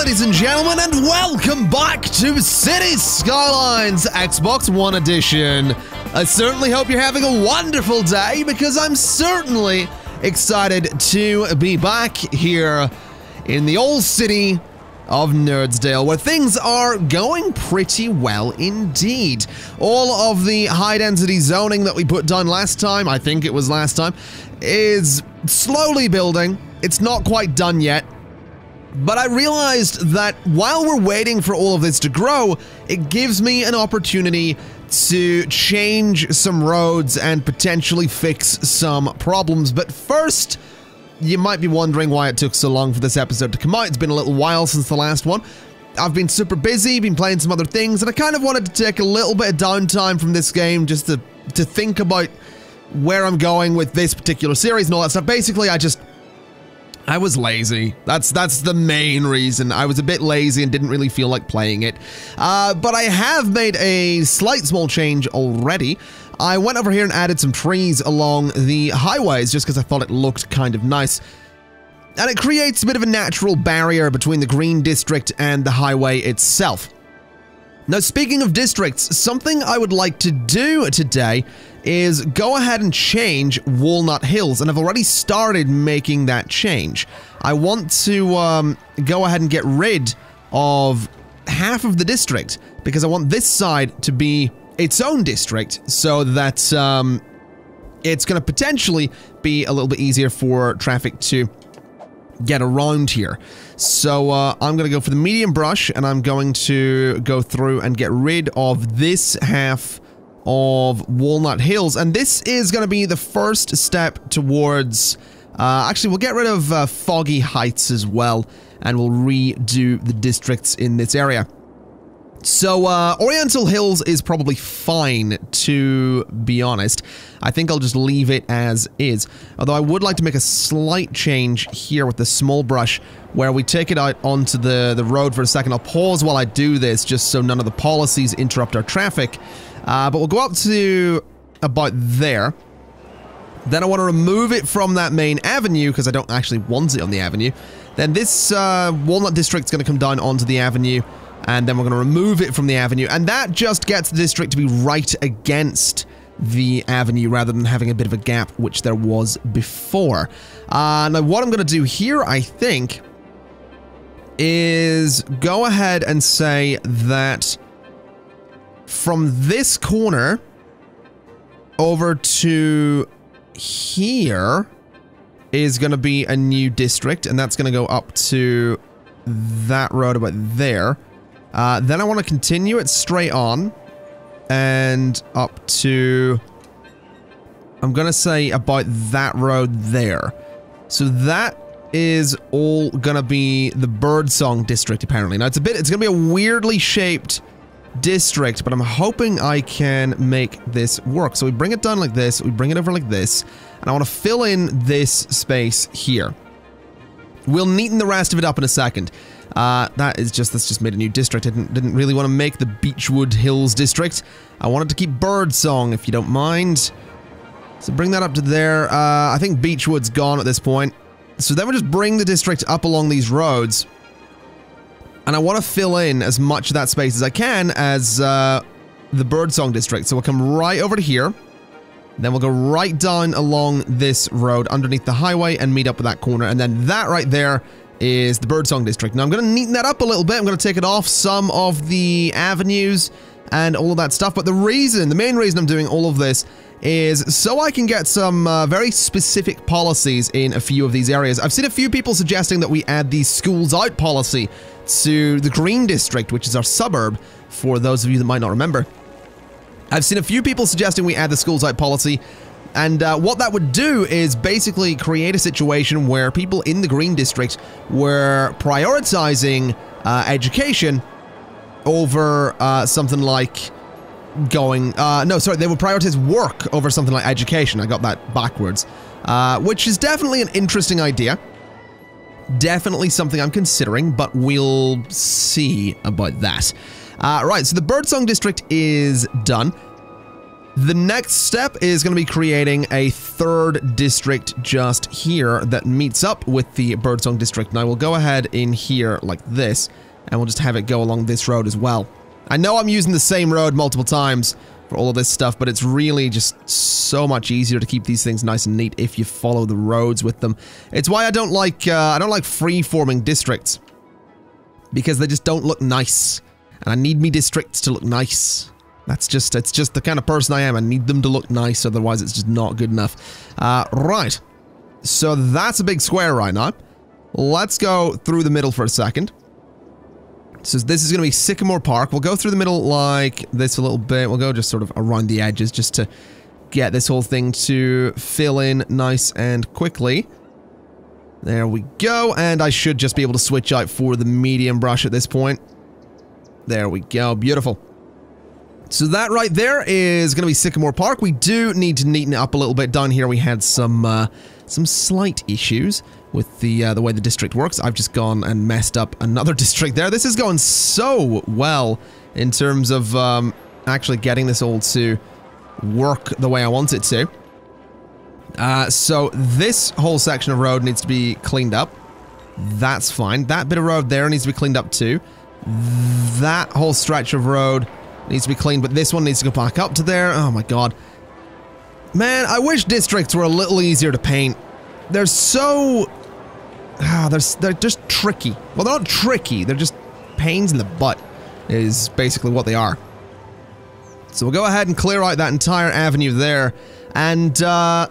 ladies and gentlemen, and welcome back to Cities Skylines Xbox One Edition. I certainly hope you're having a wonderful day, because I'm certainly excited to be back here in the old city of Nerdsdale, where things are going pretty well indeed. All of the high-density zoning that we put down last time, I think it was last time, is slowly building. It's not quite done yet. But I realized that while we're waiting for all of this to grow, it gives me an opportunity to change some roads and potentially fix some problems. But first, you might be wondering why it took so long for this episode to come out. It's been a little while since the last one. I've been super busy, been playing some other things, and I kind of wanted to take a little bit of downtime from this game just to think about where I'm going with this particular series and all that stuff. Basically, I was lazy. That's the main reason. I was a bit lazy and didn't really feel like playing it. But I have made a slight small change already. I went over here and added some trees along the highways just because I thought it looked kind of nice. And it creates a bit of a natural barrier between the green district and the highway itself. Now, speaking of districts, something I would like to do today is go ahead and change Walnut Hills, and I've already started making that change. I want to go ahead and get rid of half of the district, because I want this side to be its own district, so that it's going to potentially be a little bit easier for traffic to get around here. So I'm going to go for the medium brush, and I'm going to go through and get rid of this half of Walnut Hills, and this is going to be the first step towards actually we'll get rid of Foggy Heights as well, and we'll redo the districts in this area. So Oriental Hills is probably fine, to be honest. I think I'll just leave it as is, although I would like to make a slight change here with the small brush where we take it out onto the road for a second. I'll pause while I do this just so none of the policies interrupt our traffic. But we'll go up to about there. Then I want to remove it from that main avenue because I don't actually want it on the avenue. Then this Walnut District's going to come down onto the avenue, and then we're going to remove it from the avenue, and that just gets the district to be right against the avenue rather than having a bit of a gap, which there was before. Now what I'm going to do here, I think, is go ahead and say that from this corner over to here is going to be a new district, and that's going to go up to that road about there. Then I want to continue it straight on and up to, I'm going to say about that road there. So that is all going to be the Birdsong District, apparently. Now it's going to be a weirdly shaped district, but I'm hoping I can make this work. So we bring it down like this, we bring it over like this, and I want to fill in this space here. We'll neaten the rest of it up in a second. That's just made a new district. I didn't really want to make the Beechwood Hills district. I wanted to keep Birdsong, if you don't mind. So bring that up to there. I think Beechwood's gone at this point. So then we'll just bring the district up along these roads. And I want to fill in as much of that space as I can as the Birdsong District. So we'll come right over to here. Then we'll go right down along this road underneath the highway and meet up with that corner. And then that right there is the Birdsong District. Now I'm going to neaten that up a little bit. I'm going to take it off some of the avenues and all of that stuff. But the main reason I'm doing all of this is so I can get some very specific policies in a few of these areas. I've seen a few people suggesting that we add the schools out policy to the Green District, which is our suburb, for those of you that might not remember. I've seen a few people suggesting we add the schools out policy, and what that would do is basically create a situation where people in the Green District were prioritizing education over something like going, no, sorry, they would prioritize work over something like education. I got that backwards, which is definitely an interesting idea. Definitely something I'm considering, but we'll see about that. Right, so the Birdsong District is done. The next step is going to be creating a third district just here that meets up with the Birdsong District. And I will go ahead in here like this, and we'll just have it go along this road as well. I know I'm using the same road multiple times for all of this stuff, but it's really just so much easier to keep these things nice and neat if you follow the roads with them. It's why I don't like free-forming districts, because they just don't look nice, and I need me districts to look nice. It's just the kind of person I am. I need them to look nice, otherwise it's just not good enough. Right. So that's a big square right now. Let's go through the middle for a second. So this is going to be Sycamore Park. We'll go through the middle like this a little bit. We'll go just sort of around the edges just to get this whole thing to fill in nice and quickly. There we go. And I should just be able to switch out for the medium brush at this point. There we go. Beautiful. So that right there is going to be Sycamore Park. We do need to neaten it up a little bit. Down here we had some slight issues with the way the district works. I've just gone and messed up another district there. This is going so well in terms of actually getting this all to work the way I want it to. So this whole section of road needs to be cleaned up. That's fine. That bit of road there needs to be cleaned up too. That whole stretch of road needs to be cleaned, but this one needs to go back up to there. Oh my god. Man, I wish districts were a little easier to paint. They're so... they're just tricky. Well, they're not tricky, they're just pains in the butt, is basically what they are. So we'll go ahead and clear out that entire avenue there, and I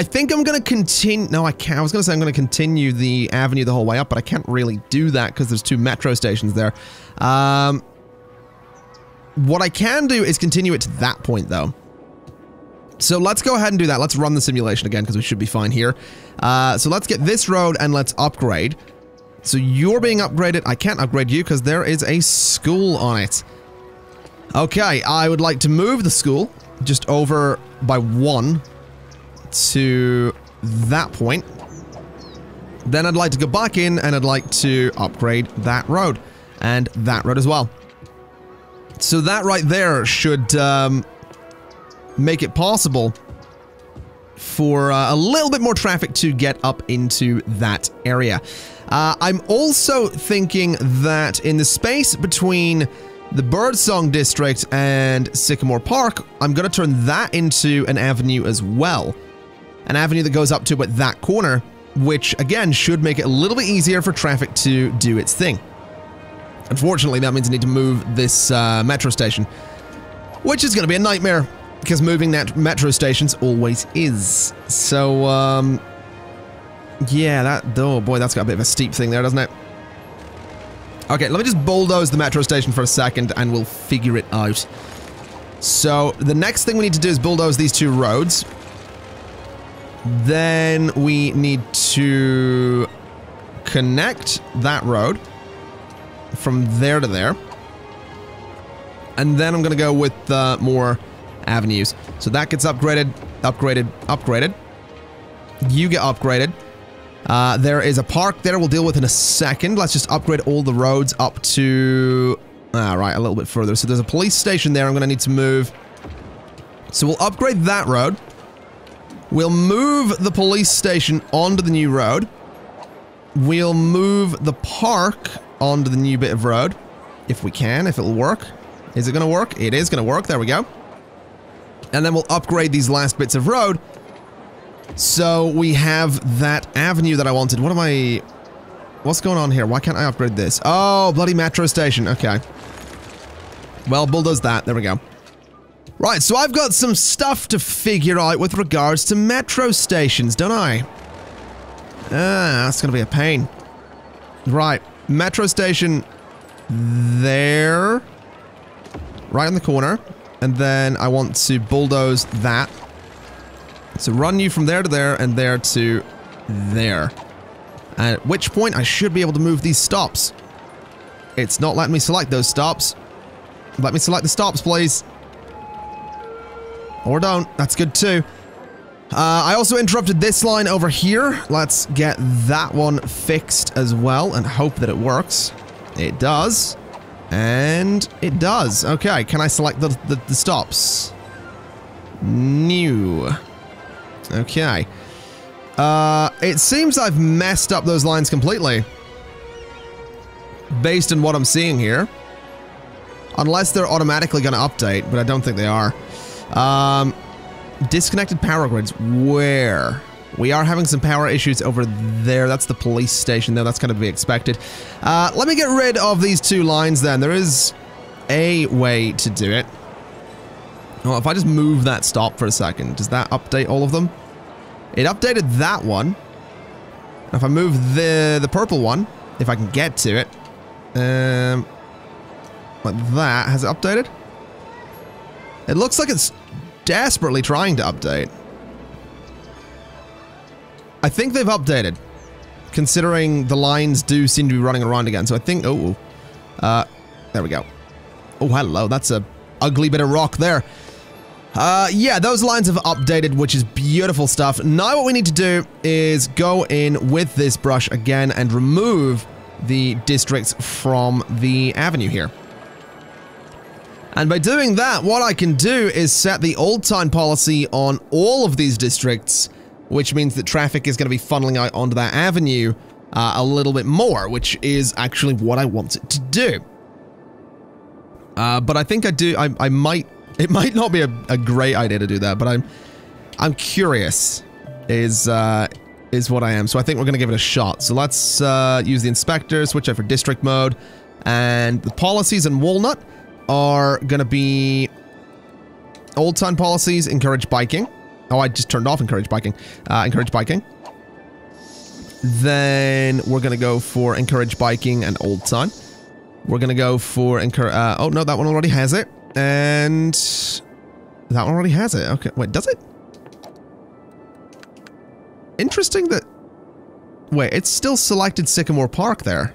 think I'm going to continue... No, I can't. I was going to say I'm going to continue the avenue the whole way up, but I can't really do that because there's 2 metro stations there. What I can do is continue it to that point, though. So let's go ahead and do that. Let's run the simulation again, because we should be fine here. So let's get this road and let's upgrade. So you're being upgraded. I can't upgrade you because there is a school on it. Okay, I would like to move the school just over by 1 to that point. Then I'd like to go back in and I'd like to upgrade that road and that road as well. So that right there should make it possible for a little bit more traffic to get up into that area. I'm also thinking that in the space between the Birdsong District and Sycamore Park, I'm going to turn that into an avenue as well. An avenue that goes up to at that corner, which again should make it a little bit easier for traffic to do its thing. Unfortunately, that means I need to move this metro station, which is going to be a nightmare, because moving metro stations always is. So, yeah, oh boy, that's got a bit of a steep thing there, doesn't it? Okay, let me just bulldoze the metro station for a second, and we'll figure it out. So, the next thing we need to do is bulldoze these 2 roads. Then we need to connect that road from there to there. And then I'm going to go with more avenues. So that gets upgraded, upgraded, upgraded. You get upgraded. There is a park there we'll deal with in a second. Let's just upgrade all the roads up to... right, a little bit further. So there's a police station there I'm going to need to move. So we'll upgrade that road. We'll move the police station onto the new road. We'll move the park onto the new bit of road. If we can, if it'll work. Is it going to work? It is going to work. There we go. And then we'll upgrade these last bits of road. So we have that avenue that I wanted. What am I... What's going on here? Why can't I upgrade this? Oh, bloody metro station. Okay. Well, bulldoze that. There we go. Right, so I've got some stuff to figure out with regards to metro stations, don't I? That's gonna be a pain. Right, metro station there. Right in the corner. And then I want to bulldoze that. So run you from there to there and there to there. At which point I should be able to move these stops. It's not letting me select those stops. Let me select the stops, please. Or don't. That's good too. I also interrupted this line over here. Let's get that one fixed as well and hope that it works. It does. And it does. Okay, can I select the stops? New. Okay. It seems I've messed up those lines completely. Based on what I'm seeing here. Unless they're automatically going to update, but I don't think they are. Disconnected power grids. Where? We are having some power issues over there. That's the police station there. That's kind of to be expected. Let me get rid of these two lines then. There is a way to do it. Well, if I just move that stop for a second, does that update all of them? It updated that one. If I move the purple one, if I can get to it, like that, has it updated? It looks like it's desperately trying to update. I think they've updated, considering the lines do seem to be running around again. So I think, there we go. Oh, hello, that's a ugly bit of rock there. Yeah, those lines have updated, which is beautiful stuff. Now what we need to do is go in with this brush again and remove the districts from the avenue here. And by doing that, what I can do is set the old time policy on all of these districts, which means that traffic is going to be funneling out onto that avenue a little bit more, which is actually what I want it to do. But I think I might, it might not be a great idea to do that, but I'm curious is what I am. So I think we're going to give it a shot. So let's use the inspector, switch out for district mode, and the policies in Walnut are going to be old time policies, encourage biking. Oh, I just turned off encourage biking. Encourage biking. Then we're going to go for encourage biking and old time. We're going to go for oh no, that one already has it. And that one already has it. Okay, wait, does it? Interesting that... Wait, it's still selected Sycamore Park there.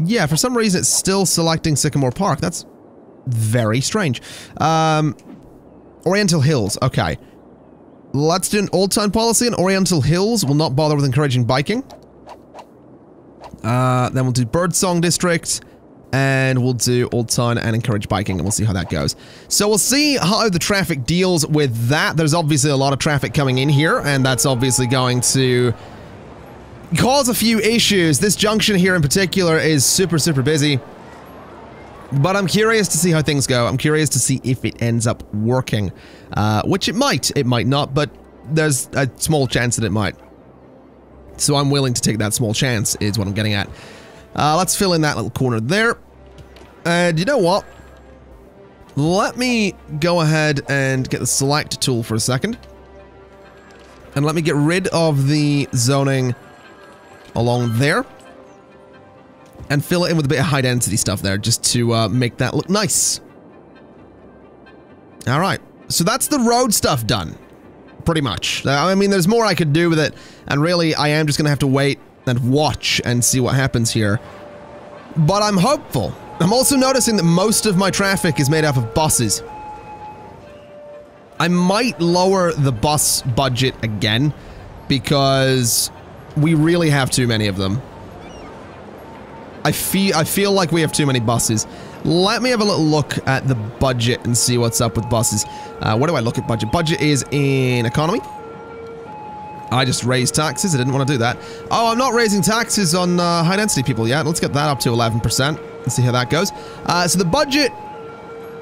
Yeah, for some reason it's still selecting Sycamore Park. That's very strange. Oriental Hills, okay. Let's do an old time policy in Oriental Hills. We'll not bother with encouraging biking. Then we'll do Birdsong District, and we'll do Old Town and encourage biking, and we'll see how that goes. So we'll see how the traffic deals with that. There's obviously a lot of traffic coming in here, and that's obviously going to cause a few issues. This junction here in particular is super, super busy. But I'm curious to see how things go. I'm curious to see if it ends up working. Which it might. It might not, but there's a small chance that it might. So I'm willing to take that small chance, is what I'm getting at. Let's fill in that little corner there. And you know what? Let me go ahead and get the select tool for a second. And let me get rid of the zoning along there. And fill it in with a bit of high density stuff there, just to make that look nice. Alright, so that's the road stuff done. Pretty much. I mean, there's more I could do with it, and really, I am just gonna have to wait and watch and see what happens here. But I'm hopeful. I'm also noticing that most of my traffic is made up of buses. I might lower the bus budget again, because we really have too many of them. I feel like we have too many buses. Let me have a little look at the budget and see what's up with buses. Where do I look at budget? Budget is in economy. I just raised taxes. I didn't want to do that. Oh, I'm not raising taxes on high density people yet. Let's get that up to 11% and see how that goes. So the budget,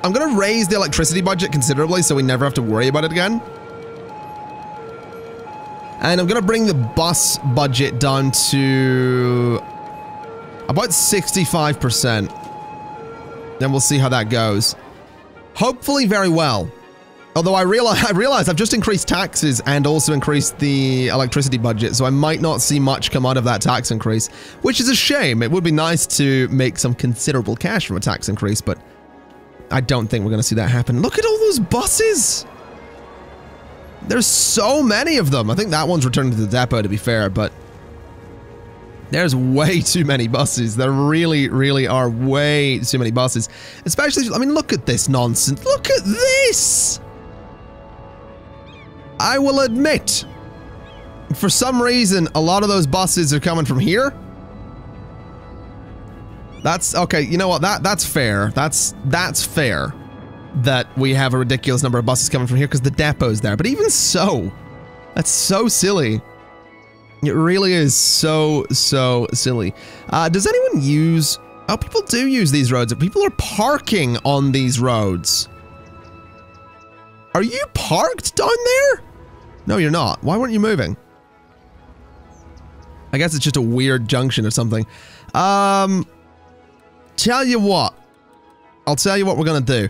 I'm going to raise the electricity budget considerably so we never have to worry about it again. And I'm going to bring the bus budget down to about 65%. Then we'll see how that goes. Hopefully very well. Although I realize I've just increased taxes and also increased the electricity budget, so I might not see much come out of that tax increase, which is a shame. It would be nice to make some considerable cash from a tax increase, but I don't think we're going to see that happen. Look at all those buses! There's so many of them. I think that one's returning to the depot, to be fair, but there's way too many buses. There really, really are way too many buses. Especially, I mean, look at this nonsense. Look at this! I will admit, for some reason, a lot of those buses are coming from here. That's, okay, you know what, that's fair. That's fair. that we have a ridiculous number of buses coming from here because the depot's there. But even so, that's so silly. It really is so silly. Does anyone use... Oh, people do use these roads. People are parking on these roads. Are you parked down there? No, you're not. Why weren't you moving? I guess it's just a weird junction or something. Tell you what. I'll tell you what we're gonna do.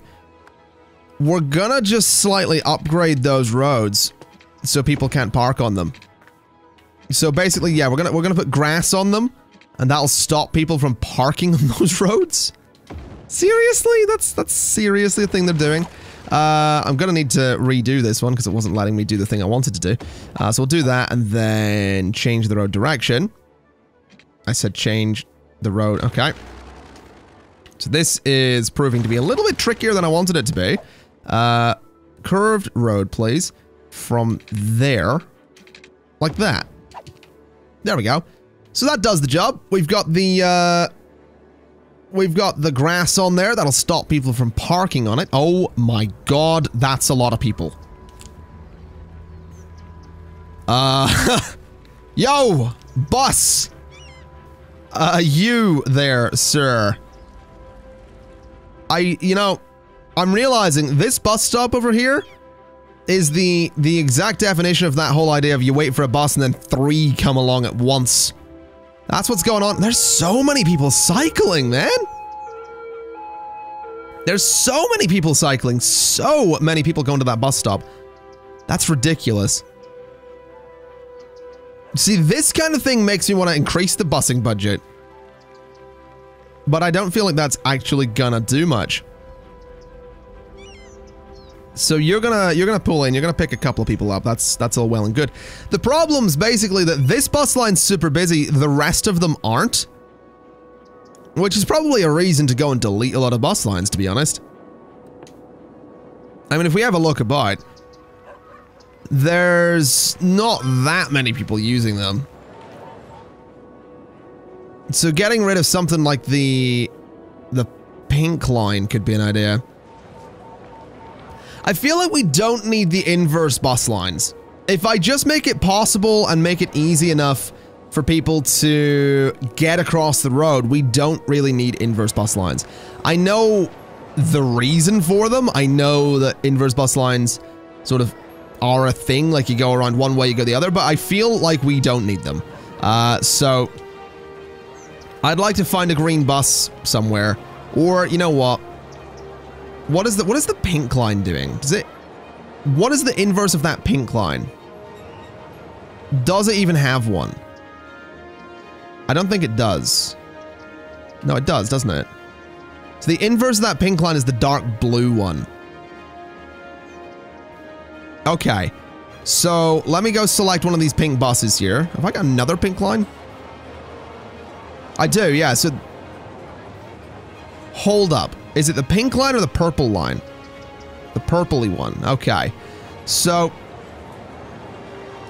We're gonna just slightly upgrade those roads so people can't park on them. So basically, yeah, we're gonna put grass on them, and that'll stop people from parking on those roads. Seriously? That's seriously a thing they're doing. I'm gonna need to redo this one because it wasn't letting me do the thing I wanted to do. So we'll do that and then change the road direction. I said change the road. Okay. So this is proving to be a little bit trickier than I wanted it to be. Curved road, please. From there. Like that. There we go. So that does the job. We've got the grass on there. That'll stop people from parking on it. Oh my god, that's a lot of people. Yo, bus. You there, sir. You know, I'm realizing this bus stop over here is the exact definition of that whole idea of you wait for a bus and then 3 come along at once. That's what's going on. There's so many people cycling, man. There's so many people cycling. So many people going to that bus stop. That's ridiculous. See, this kind of thing makes me want to increase the busing budget. But I don't feel like that's actually gonna do much. So you're gonna pull in, you're gonna pick a couple of people up. That's all well and good. The problem's basically that this bus line's super busy, the rest of them aren't. Which is probably a reason to go and delete a lot of bus lines, to be honest. I mean, if we have a look about, there's not that many people using them. So getting rid of something like the pink line could be an idea. I feel like we don't need the inverse bus lines. If I just make it possible and make it easy enough for people to get across the road, we don't really need inverse bus lines. I know the reason for them. I know that inverse bus lines sort of are a thing, like you go around one way, you go the other, but I feel like we don't need them. So I'd like to find a green bus somewhere, or you know what? What is the pink line doing? What is the inverse of that pink line? Does it even have one? I don't think it does. No, it does, doesn't it? So the inverse of that pink line is the dark blue one. Okay. So let me go select one of these pink buses here. Have I got another pink line? I do, yeah. So hold up. Is it the pink line or the purple line? The purpley one. Okay. So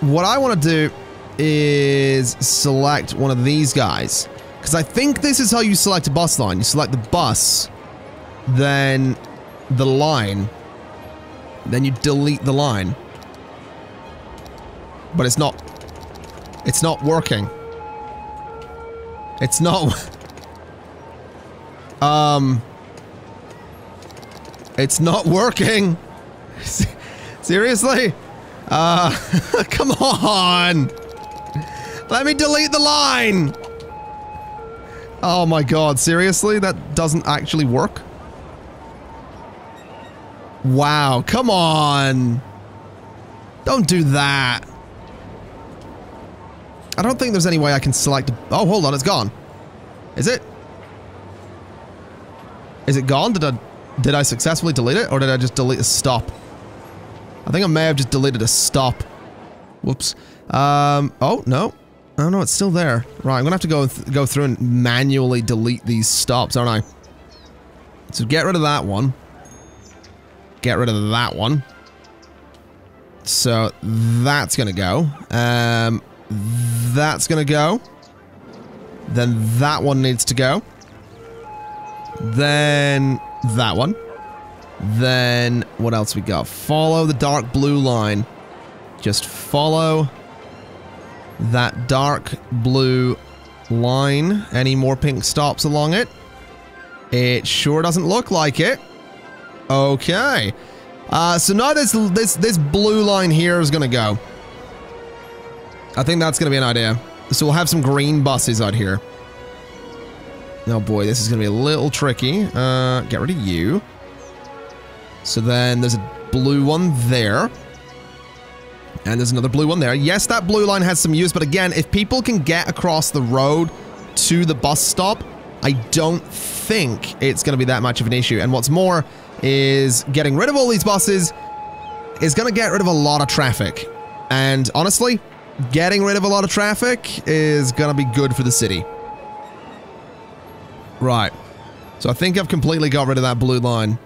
what I want to do is select one of these guys. Because I think this is how you select a bus line. You select the bus, then the line, then you delete the line. But it's not working. It's not... It's not working. Seriously? Come on. Let me delete the line. Oh my god, seriously? That doesn't actually work? Wow, come on. Don't do that. I don't think there's any way I can select... Oh, hold on, it's gone. Is it? Is it gone? Did I successfully delete it, or did I just delete a stop? I think I may have just deleted a stop. Whoops. Oh, no. Oh, no, it's still there. Right, I'm gonna have to go through and manually delete these stops, aren't I? So get rid of that one. Get rid of that one. So that's gonna go. That's gonna go. Then that one needs to go. Then that one. Then, what else we got? Follow the dark blue line. Just follow that dark blue line. Any more pink stops along it? It sure doesn't look like it. Okay. So now this blue line here is gonna go. I think that's gonna be an idea. So we'll have some green buses out here. Oh boy, this is gonna be a little tricky. Get rid of you. So then there's a blue one there. And there's another blue one there. Yes, that blue line has some use, but again, if people can get across the road to the bus stop, I don't think it's going to be that much of an issue. And what's more is getting rid of all these buses is going to get rid of a lot of traffic. And honestly, getting rid of a lot of traffic is going to be good for the city. Right. So I think I've completely got rid of that blue line.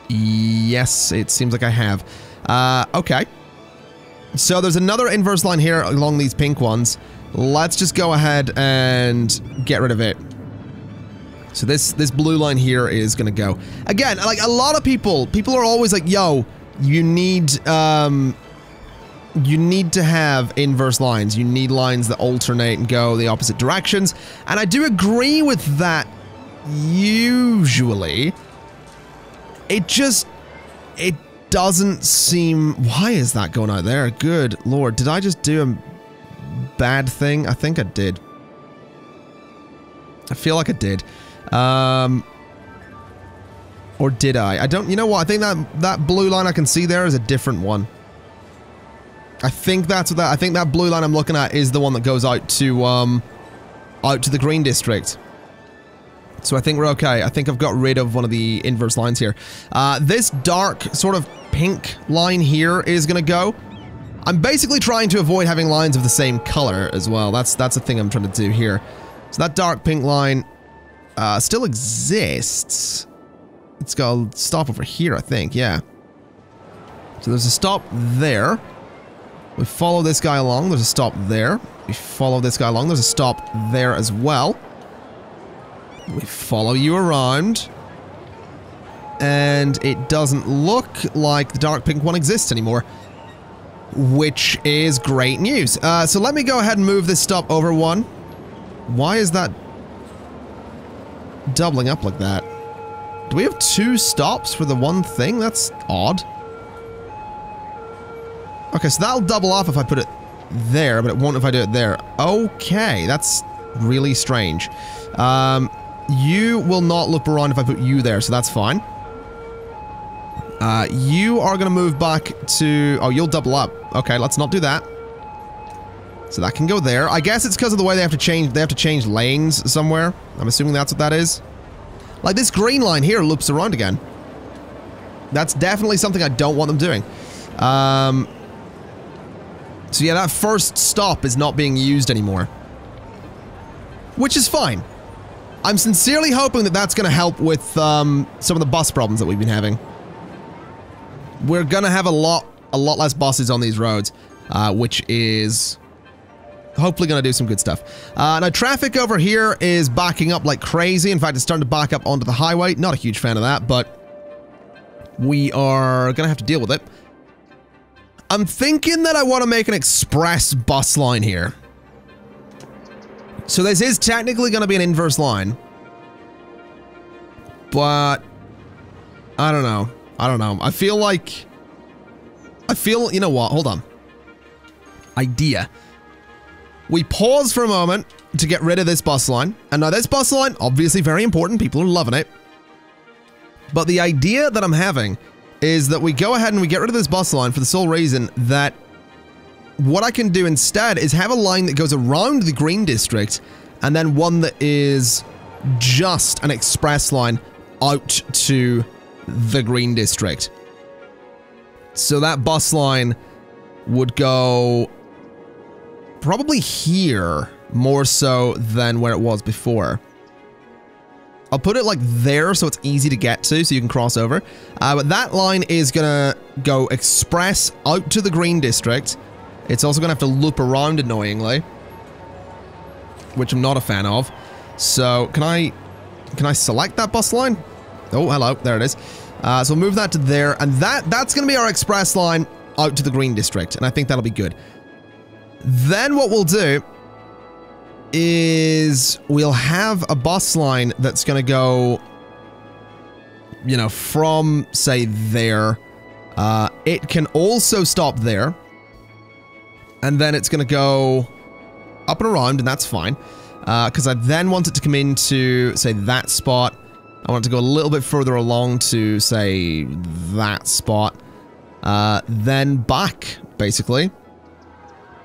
Yes, it seems like I have. Okay. So there's another inverse line here along these pink ones. Let's just go ahead and get rid of it. So this blue line here is gonna go. Again, like a lot of people are always like, yo, you need to have inverse lines. You need lines that alternate and go the opposite directions. And I do agree with that usually. It doesn't seem... Why is that going out there? Good lord. Did I just do a bad thing? I think I did. I feel like I did. Or did I? I don't... You know what? I think that blue line I can see there is a different one. I think that's what that... I think that blue line I'm looking at is the one that goes out to the green district. So I think we're okay. I think I've got rid of one of the inverse lines here. This dark sort of pink line here is gonna go. I'm basically trying to avoid having lines of the same color as well. That's the thing I'm trying to do here. So that dark pink line still exists. It's got a stop over here, I think. Yeah. So there's a stop there. We follow this guy along. There's a stop there. We follow this guy along. There's a stop there as well. We follow you around. And it doesn't look like the dark pink one exists anymore. Which is great news. So let me go ahead and move this stop over one. Why is that doubling up like that? Do we have two stops for the one thing? That's odd. Okay, so that'll double off if I put it there, but it won't if I do it there. Okay, that's really strange. You will not loop around if I put you there, so that's fine. You are going to move back to... Oh, you'll double up. Okay, let's not do that. So that can go there. I guess it's because of the way they have to change lanes somewhere. I'm assuming that's what that is. Like, this green line here loops around again. That's definitely something I don't want them doing. So yeah, that first stop is not being used anymore. Which is fine. I'm sincerely hoping that that's going to help with some of the bus problems that we've been having. We're going to have a lot less buses on these roads, which is hopefully going to do some good stuff. Now, traffic over here is backing up like crazy. In fact, it's starting to back up onto the highway. Not a huge fan of that, but we are going to have to deal with it. I'm thinking that I want to make an express bus line here. So this is technically going to be an inverse line. But I don't know. I feel, you know what? Hold on. Idea. We pause for a moment to get rid of this bus line. And now this bus line, obviously very important. People are loving it. But the idea that I'm having is that we go ahead and we get rid of this bus line for the sole reason that what I can do instead is have a line that goes around the green district and then one that is just an express line out to the green district. So that bus line would go probably here more so than where it was before. I'll put it like there so it's easy to get to so you can cross over. But that line is gonna go express out to the green district. It's also gonna have to loop around annoyingly, which I'm not a fan of. So can I select that bus line? Oh, hello, there it is. So we'll move that to there, and that's going to be our express line out to the Green District, and I think that'll be good. Then what we'll do is we'll have a bus line that's going to go, you know, from, say, there. It can also stop there. And then it's going to go up and around, and that's fine. Because I then want it to come into, say, that spot. I want it to go a little bit further along to, say, that spot. Then back, basically.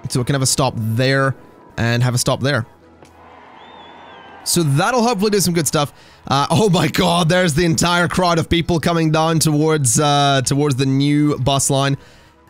So we can have a stop there and have a stop there. So that'll hopefully do some good stuff. Oh my god, there's the entire crowd of people coming down towards the new bus line.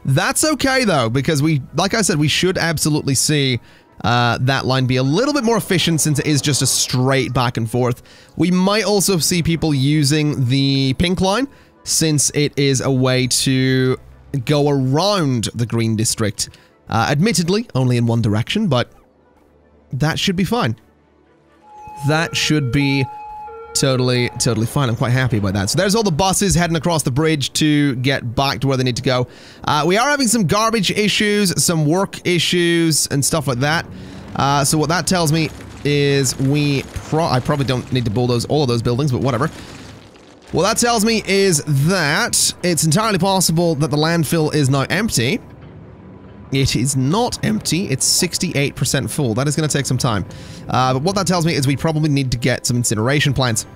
That's okay though, because like I said, we should absolutely see that line be a little bit more efficient since it is just a straight back and forth. We might also see people using the pink line since it is a way to go around the Green District. Admittedly, only in one direction, but that should be fine. That should be totally fine. I'm quite happy about that. So there's all the buses heading across the bridge to get back to where they need to go. We are having some garbage issues, some work issues, and stuff like that. So what that tells me is I probably don't need to bulldoze all of those buildings, but whatever. What that tells me is that it's entirely possible that the landfill is now empty. It is not empty, it's 68% full. That is going to take some time. But what that tells me is we probably need to get some incineration plants.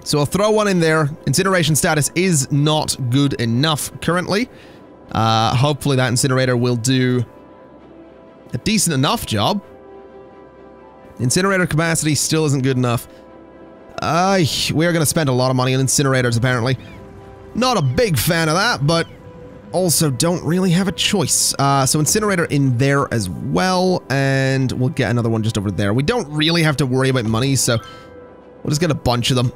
So I'll throw one in there. Incineration status is not good enough currently. Hopefully that incinerator will do a decent enough job. Incinerator capacity still isn't good enough. We are going to spend a lot of money on incinerators apparently. Not a big fan of that, but also don't really have a choice. So incinerator in there as well, and we'll get another one just over there. We don't really have to worry about money, so we'll just get a bunch of them,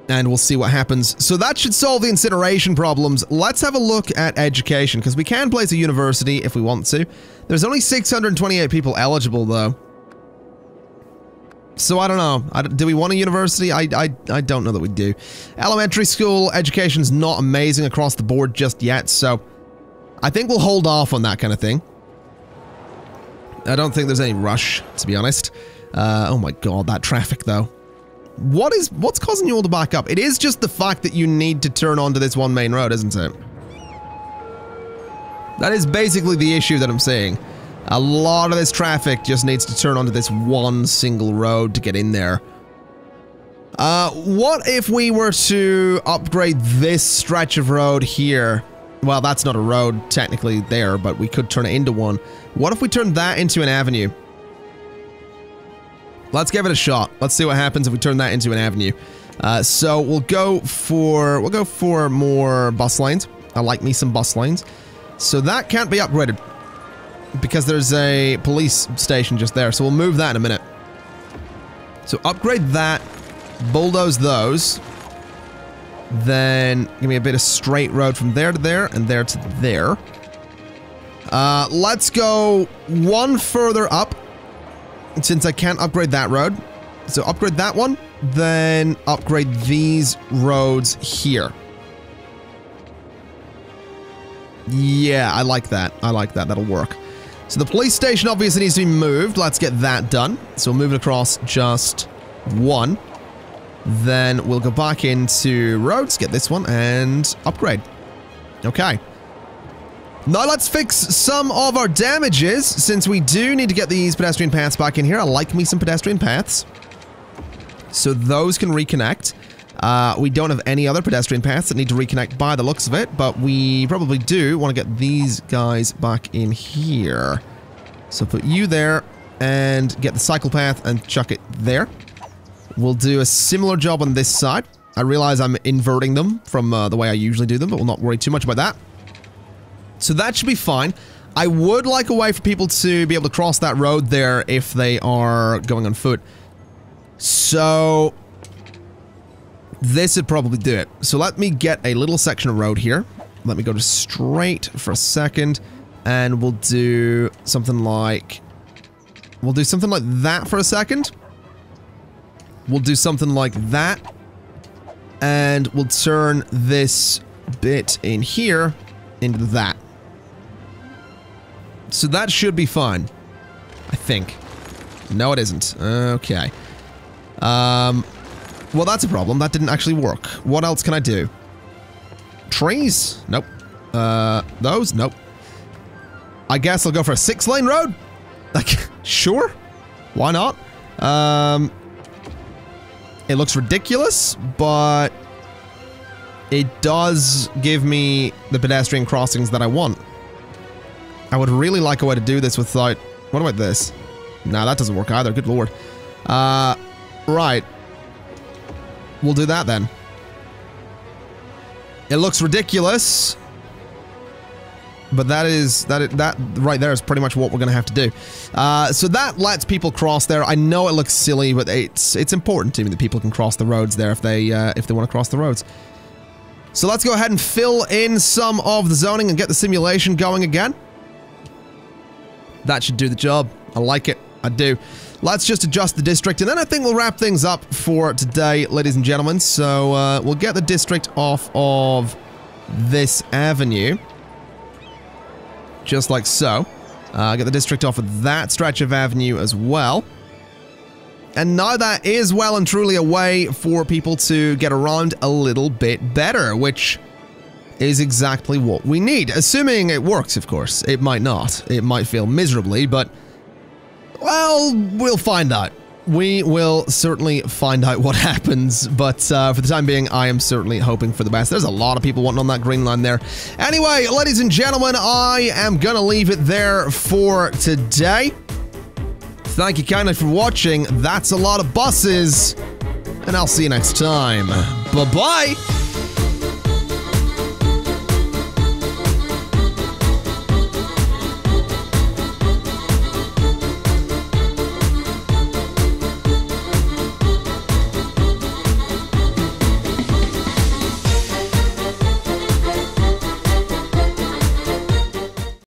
and we'll see what happens. So that should solve the incineration problems. Let's have a look at education, because we can place a university if we want to. There's only 628 people eligible, though. So I don't know. Do we want a university? I don't know that we do. Elementary school education's not amazing across the board just yet, so I think we'll hold off on that kind of thing. I don't think there's any rush, to be honest. Oh my god, that traffic though. What's causing you all to back up? It is just the fact that you need to turn onto this one main road, isn't it? That is basically the issue that I'm seeing. A lot of this traffic just needs to turn onto this one single road to get in there. What if we were to upgrade this stretch of road here? Well, that's not a road technically there, but we could turn it into one. What if we turned that into an avenue? Let's give it a shot. Let's see what happens if we turn that into an avenue. So we'll go for more bus lanes. I like me some bus lanes. So that can't be upgraded, because there's a police station just there, so we'll move that in a minute. So upgrade that, bulldoze those, then give me a bit of straight road from there to there, and there to there. Let's go one further up, since I can't upgrade that road. So upgrade that one, then upgrade these roads here. Yeah, I like that. I like that. That'll work. So the police station obviously needs to be moved. Let's get that done. So we'll move it across just one. Then we'll go back into roads, get this one, and upgrade. Okay. Now let's fix some of our damages, since we do need to get these pedestrian paths back in here. I like me some pedestrian paths. So those can reconnect. We don't have any other pedestrian paths that need to reconnect by the looks of it, but we probably do want to get these guys back in here. So put you there and get the cycle path and chuck it there. We'll do a similar job on this side. I realize I'm inverting them from the way I usually do them, but we'll not worry too much about that. So that should be fine. I would like a way for people to be able to cross that road there if they are going on foot. So this would probably do it. So let me get a little section of road here. Let me go to straight for a second, and we'll do something like that for a second. We'll do something like that. And we'll turn this bit in here into that. So that should be fine. I think. No, it isn't. Okay. Well, that's a problem. That didn't actually work. What else can I do? Trees? Nope. Those? Nope. I guess I'll go for a 6-lane road? Like, sure. Why not? It looks ridiculous, but it does give me the pedestrian crossings that I want. I would really like a way to do this without... What about this? Nah, that doesn't work either. Good lord. Right. We'll do that then. It looks ridiculous, but that right there is pretty much what we're gonna have to do. So that lets people cross there. I know it looks silly, but it's important to me that people can cross the roads there if they want to cross the roads. So let's go ahead and fill in some of the zoning and get the simulation going again. That should do the job. I like it. I do. Let's just adjust the district, and then I think we'll wrap things up for today, ladies and gentlemen. So, we'll get the district off of this avenue. Just like so. Get the district off of that stretch of avenue as well. And now that is well and truly a way for people to get around a little bit better, which is exactly what we need. Assuming it works, of course. It might not. It might fail miserably, but... well, we'll find out. We will certainly find out what happens, but for the time being, I am certainly hoping for the best. There's a lot of people wanting on that green line there. Anyway, ladies and gentlemen, I am gonna leave it there for today. Thank you kindly for watching. That's a lot of buses, and I'll see you next time. Bye-bye!